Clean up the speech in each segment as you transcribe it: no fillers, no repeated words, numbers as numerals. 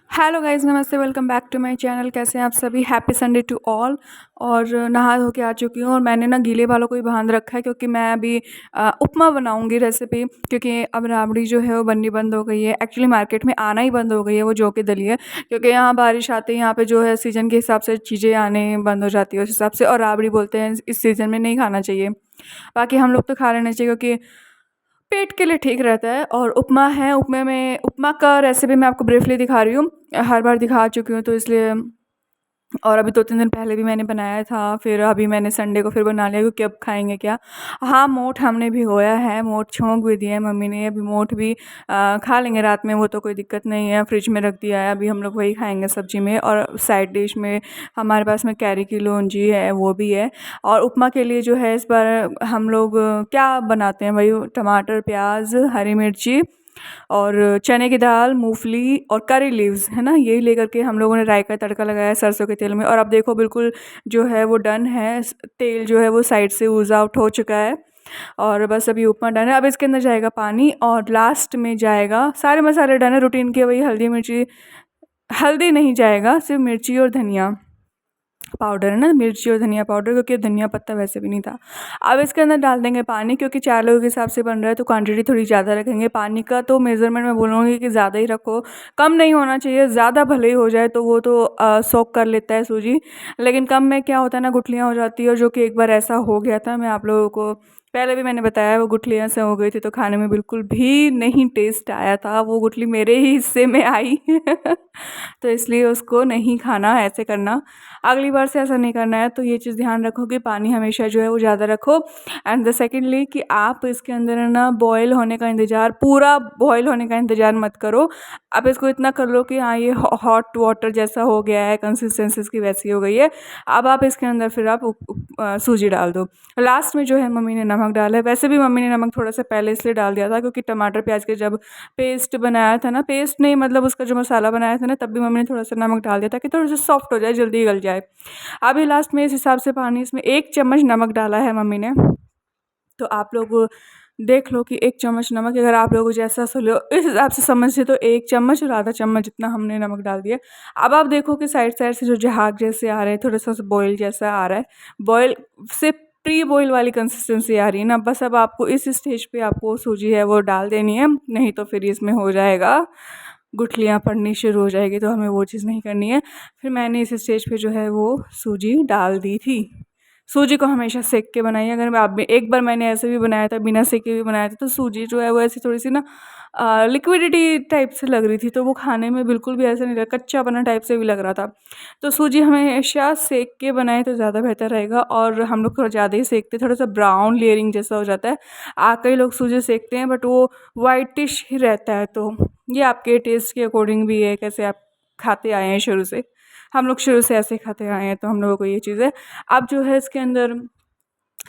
Hello guys, नमस्ते। Welcome back to my channel. कैसे हैं आप सभी? Happy Sunday to all. और नहा धो के आ चुकी हूँ और मैंने ना गीले बालों को ही बांध रखा है क्योंकि मैं अभी उपमा बनाऊंगी रेसिपी। क्योंकि अब राबड़ी जो है वो बननी बंद हो गई है। एक्चुअली मार्केट में आना ही बंद हो गई है वो जौ की दलिया, क्योंकि यहाँ बारिश आती है, यहाँ पे जो है सीज़न के हिसाब से चीज़ें आने बंद हो जाती है उस हिसाब से। और राबड़ी बोलते हैं इस सीज़न में नहीं खाना चाहिए, बाकी हम लोग तो खा लेना चाहिए क्योंकि पेट के लिए ठीक रहता है। और उपमा है, उपमे में उपमा का रेसिपी मैं आपको ब्रीफली दिखा रही हूँ। हर बार दिखा चुकी हूँ तो इसलिए। और अभी 2-3 दिन पहले भी मैंने बनाया था, फिर अभी मैंने संडे को फिर बना लिया क्योंकि अब खाएंगे क्या। हाँ, मोठ हमने भिगोया है, मोठ छोंक भी दिए हैं मम्मी ने। अभी मोठ भी खा लेंगे रात में, वो तो कोई दिक्कत नहीं है। फ्रिज में रख दिया है, अभी हम लोग वही खाएंगे सब्जी में। और साइड डिश में हमारे पास में कैरी की लोंजी है, वो भी है। और उपमा के लिए जो है इस बार हम लोग क्या बनाते हैं, वही टमाटर, प्याज, हरी मिर्ची और चने की दाल, मूंगफली और करी लीव्स, है ना, यही लेकर के हम लोगों ने राई का तड़का लगाया सरसों के तेल में। और अब देखो बिल्कुल जो है वो डन है। तेल जो है वो साइड से ऊज आउट हो चुका है और बस अभी उपमा डन है। अब इसके अंदर जाएगा पानी और लास्ट में जाएगा, सारे मसाले डन है रूटीन के, वही हल्दी मिर्ची, हल्दी नहीं जाएगा, सिर्फ मिर्ची और धनिया पाउडर, है ना, मिर्ची और धनिया पाउडर, क्योंकि धनिया पत्ता वैसे भी नहीं था। अब इसके अंदर डाल देंगे पानी, क्योंकि 4 लोगों के हिसाब से बन रहा है तो क्वांटिटी थोड़ी ज़्यादा रखेंगे। पानी का तो मेज़रमेंट मैं बोलूँगी कि ज़्यादा ही रखो, कम नहीं होना चाहिए। ज़्यादा भले ही हो जाए तो वो तो सोक कर लेता है सूजी, लेकिन कम में क्या होता है ना, गुठलियाँ हो जाती है। और जो कि एक बार ऐसा हो गया था, मैं आप लोगों को पहले भी मैंने बताया, वो गुठलियाँ से हो गई थी तो खाने में बिल्कुल भी नहीं टेस्ट आया था। वो गुठली मेरे ही हिस्से में आई तो इसलिए उसको नहीं खाना, ऐसे करना। अगली बार से ऐसा नहीं करना है। तो ये चीज़ ध्यान रखो कि पानी हमेशा जो है वो ज़्यादा रखो। एंड द सेकेंडली कि आप इसके अंदर है ना बॉयल होने का इंतज़ार, पूरा बॉयल होने का इंतज़ार मत करो। आप इसको इतना कर लो कि हाँ ये हॉट वाटर जैसा हो गया है, कंसिस्टेंसी इसकी वैसी हो गई है। अब आप इसके अंदर फिर आप सूजी डाल दो। लास्ट में जो है मम्मी ने नमक डाला है। वैसे भी मम्मी ने नमक थोड़ा सा पहले इसलिए डाल दिया था क्योंकि टमाटर प्याज के जब पेस्ट बनाया था ना, पेस्ट नहीं मतलब उसका जो मसाला बनाया था ना, तब भी मम्मी ने थोड़ा सा नमक डाल दिया था कि थोड़ा सा सॉफ्ट हो जाए, जल्दी गल जाए। अभी लास्ट में इस हिसाब से पानी, इसमें 1 चम्मच नमक डाला है मम्मी ने। तो आप लोग देख लो कि 1 चम्मच नमक, अगर आप लोग जैसा लो इस हिसाब से समझ से, तो 1 चम्मच और आधा चम्मच जितना हमने नमक डाल दिया। अब आप देखो कि साइड साइड से जो जहाग जैसे आ रहे हैं, थोड़ा सा बॉयल जैसा आ रहा है, बॉयल से प्री बॉयल वाली कंसिस्टेंसी आ रही है ना, बस अब आपको इस स्टेज पे आपको सूजी है वो डाल देनी है। नहीं तो फिर इसमें हो जाएगा, गुठलियाँ पड़नी शुरू हो जाएगी, तो हमें वो चीज़ नहीं करनी है। फिर मैंने इस स्टेज पे जो है वो सूजी डाल दी थी। सूजी को हमेशा सेक के बनाइए। अगर आप भी, एक बार मैंने ऐसे भी बनाया था, बिना सेके भी बनाया था, तो सूजी जो है वो ऐसी थोड़ी सी ना लिक्विडिटी टाइप से लग रही थी, तो वो खाने में बिल्कुल भी ऐसा नहीं लगा, कच्चा बना टाइप से भी लग रहा था। तो सूजी हमेशा सेक के बनाए तो ज़्यादा बेहतर रहेगा। और हम लोग थोड़ा ज़्यादा ही सेकते, थोड़ा सा ब्राउन लेयरिंग जैसा हो जाता है। कई लोग सूजी सेकते हैं बट वो वाइटिश ही रहता है। तो ये आपके टेस्ट के अकॉर्डिंग भी है, कैसे आप खाते आए हैं शुरू से। हम लोग शुरू से ऐसे खाते आए हैं, तो हम लोगों को ये चीज़ है। अब जो है इसके अंदर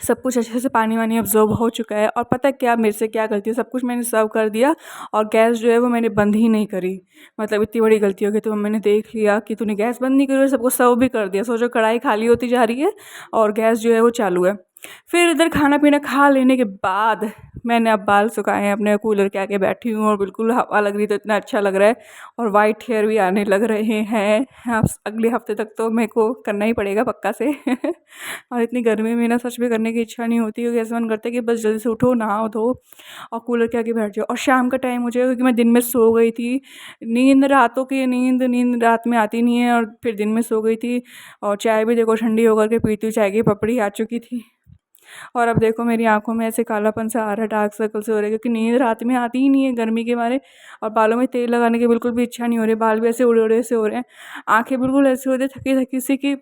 सब कुछ अच्छे से पानी वानी अब्जॉर्ब हो चुका है। और पता है क्या मेरे से क्या गलती है, सब कुछ मैंने सर्व कर दिया और गैस जो है वो मैंने बंद ही नहीं करी। मतलब इतनी बड़ी गलती हो गई। तो मैंने देख लिया कि तूने गैस बंद नहीं करी और सबको सर्व भी कर दिया। सोचो कढ़ाई खाली होती जा रही है और गैस जो है वो चालू है। फिर इधर खाना पीना खा लेने के बाद मैंने अब बाल सुखाए हैं, अपने कूलर के आगे बैठी हूँ और बिल्कुल हवा लग रही, तो इतना अच्छा लग रहा है। और वाइट हेयर भी आने लग रहे हैं। अगले हफ्ते तक तो मेरे को करना ही पड़ेगा पक्का से और इतनी गर्मी में ना सच में करने की इच्छा नहीं होती, क्योंकि ऐसा मन करता है कि बस जल्दी से उठो, नहाओ धो और कूलर के आगे बैठ जाओ। और शाम का टाइम हो जाएगा क्योंकि मैं दिन में सो गई थी। नींद, रातों की नींद रात में आती नहीं है, और फिर दिन में सो गई थी। और चाय भी देखो ठंडी होकर के पीती हूँ, चाय की पपड़ी आ चुकी थी। और अब देखो मेरी आंखों में ऐसे कालापन सा आ रहा है, डार्क सर्कल से हो रहे हैं, क्योंकि नींद रात में आती ही नहीं है गर्मी के मारे। और बालों में तेल लगाने की बिल्कुल भी इच्छा नहीं हो रही, बाल भी ऐसे उड़े उड़े से हो रहे हैं। आंखें बिल्कुल ऐसे हो रही है थकी थकी सी, कि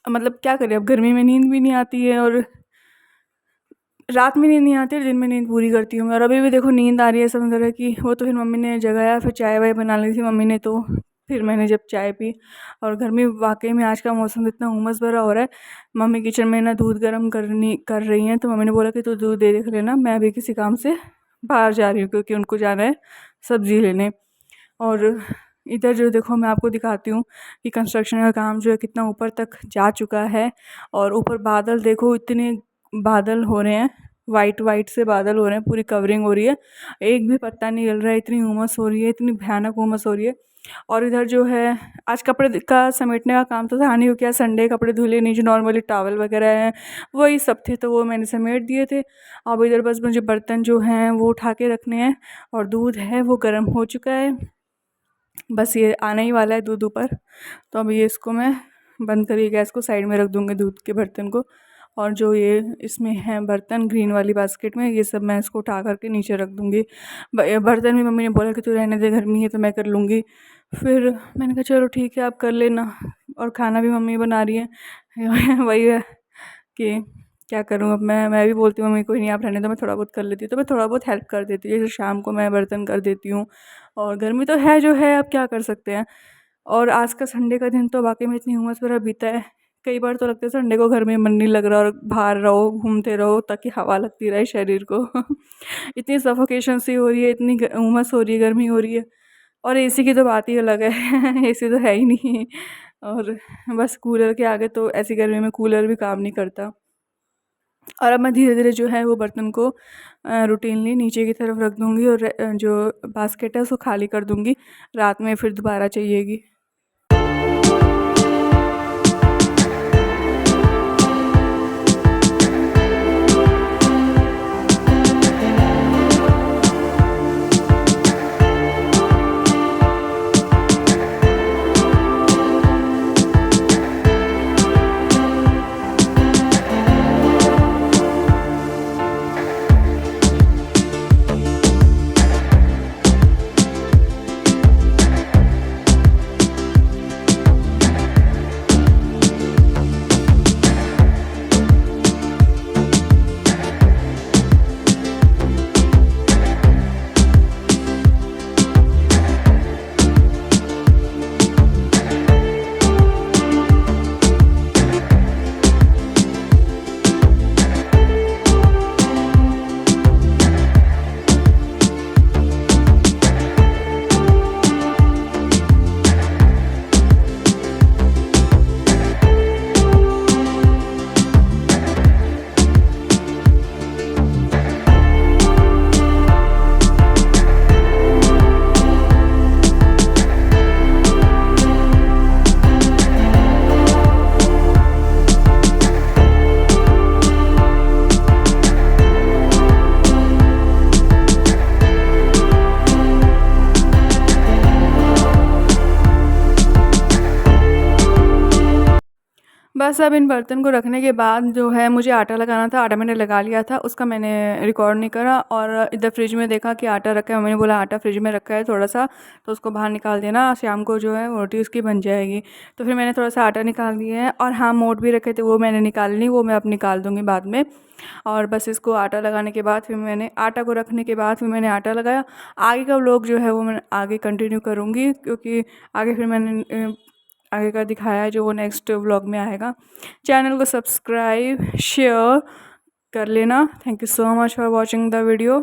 मतलब क्या करें। अब गर्मी में नींद भी नहीं आती है, और रात में नींद नहीं आती है, दिन में नींद पूरी करती हूँ मैं। और अभी भी देखो नींद आ रही है, समझ रहा है कि वो तो फिर मम्मी ने जगाया, फिर चाय वाय बना ली थी मम्मी ने, तो फिर मैंने जब चाय पी। और गर्मी वाकई में आज का मौसम इतना उमस भरा हो रहा है। मम्मी किचन में ना दूध गर्म कर रही हैं, तो मम्मी ने बोला कि तू दूध दे देख लेना, मैं अभी किसी काम से बाहर जा रही हूँ, क्योंकि उनको जाना है सब्ज़ी लेने। और इधर जो देखो मैं आपको दिखाती हूँ कि कंस्ट्रक्शन का काम जो है कितना ऊपर तक जा चुका है। और ऊपर बादल देखो, इतने बादल हो रहे हैं, वाइट वाइट से बादल हो रहे हैं, पूरी कवरिंग हो रही है, एक भी पत्ता नहीं हिल रहा है, इतनी उमस हो रही है, इतनी भयानक उमस हो रही है। और इधर जो है आज कपड़े का समेटने का काम तो था नहीं, क्योंकि आज संडे कपड़े धुले नहीं, जो नॉर्मली टॉवल वगैरह हैं वही सब थे, तो वो मैंने समेट दिए थे। अब इधर बस मुझे बर्तन जो हैं वो उठा के रखने हैं, और दूध है वो गर्म हो चुका है, बस ये आने ही वाला है दूध ऊपर। तो अब ये इसको मैं बंद करिए गैस को, साइड में रख दूँगी दूध के बर्तन को। और जो ये इसमें है बर्तन ग्रीन वाली बास्केट में, ये सब मैं इसको उठा करके नीचे रख दूँगी। बर्तन भी मम्मी ने बोला कि तू रहने दे, गर्मी है तो मैं कर लूँगी। फिर मैंने कहा चलो ठीक है आप कर लेना, और खाना भी मम्मी बना रही है वही है कि क्या करूँ अब मैं भी बोलती हूँ मम्मी कोई नहीं आप रहने दो, मैं थोड़ा बहुत कर लेती हूँ, तो मैं थोड़ा बहुत हेल्प कर देती हूँ, जैसे शाम को मैं बर्तन कर देती हूँ। और गर्मी तो है जो है, अब क्या कर सकते हैं। और आज का संडे का दिन तो वाकई में इतनी उमस भरा बीता है, कई बार तो लगता है संडे को घर में मन नहीं लग रहा और बाहर रहो घूमते रहो ताकि हवा लगती रहे शरीर को इतनी सफोकेशन सी हो रही है, इतनी उमस हो रही है, गर्मी हो रही है। और एसी की तो बात ही अलग है एसी तो है ही नहीं। और बस कूलर के आगे तो ऐसी गर्मी में कूलर भी काम नहीं करता। और अब मैं धीरे-धीरे जो है वो बर्तन को रूटीनली नीचे की तरफ रख दूँगी, और जो बास्केट है उसको खाली कर दूँगी, रात में फिर दोबारा चाहिएगी। बस अब इन बर्तन को रखने के बाद जो है मुझे आटा लगाना था, आटा मैंने लगा लिया था, उसका मैंने रिकॉर्ड नहीं करा। और इधर फ्रिज में देखा कि आटा रखा है, मैंने बोला आटा फ्रिज में रखा है थोड़ा सा, तो उसको बाहर निकाल देना, शाम को जो है रोटी उसकी बन जाएगी। तो फिर मैंने थोड़ा सा आटा निकाल दिया है, और हाँ मोट भी रखे थे वो मैंने निकाल ली, वो मैं अब निकाल दूँगी बाद में। और बस इसको आटा लगाने के बाद फिर मैंने आटा को रखने के बाद फिर मैंने आटा लगाया। आगे का व्लॉग जो है वो मैं आगे कंटिन्यू करूँगी, क्योंकि आगे फिर मैंने आगे का दिखाया है जो वो नेक्स्ट व्लॉग में आएगा। चैनल को सब्सक्राइब शेयर कर लेना। Thank you so much for watching the video.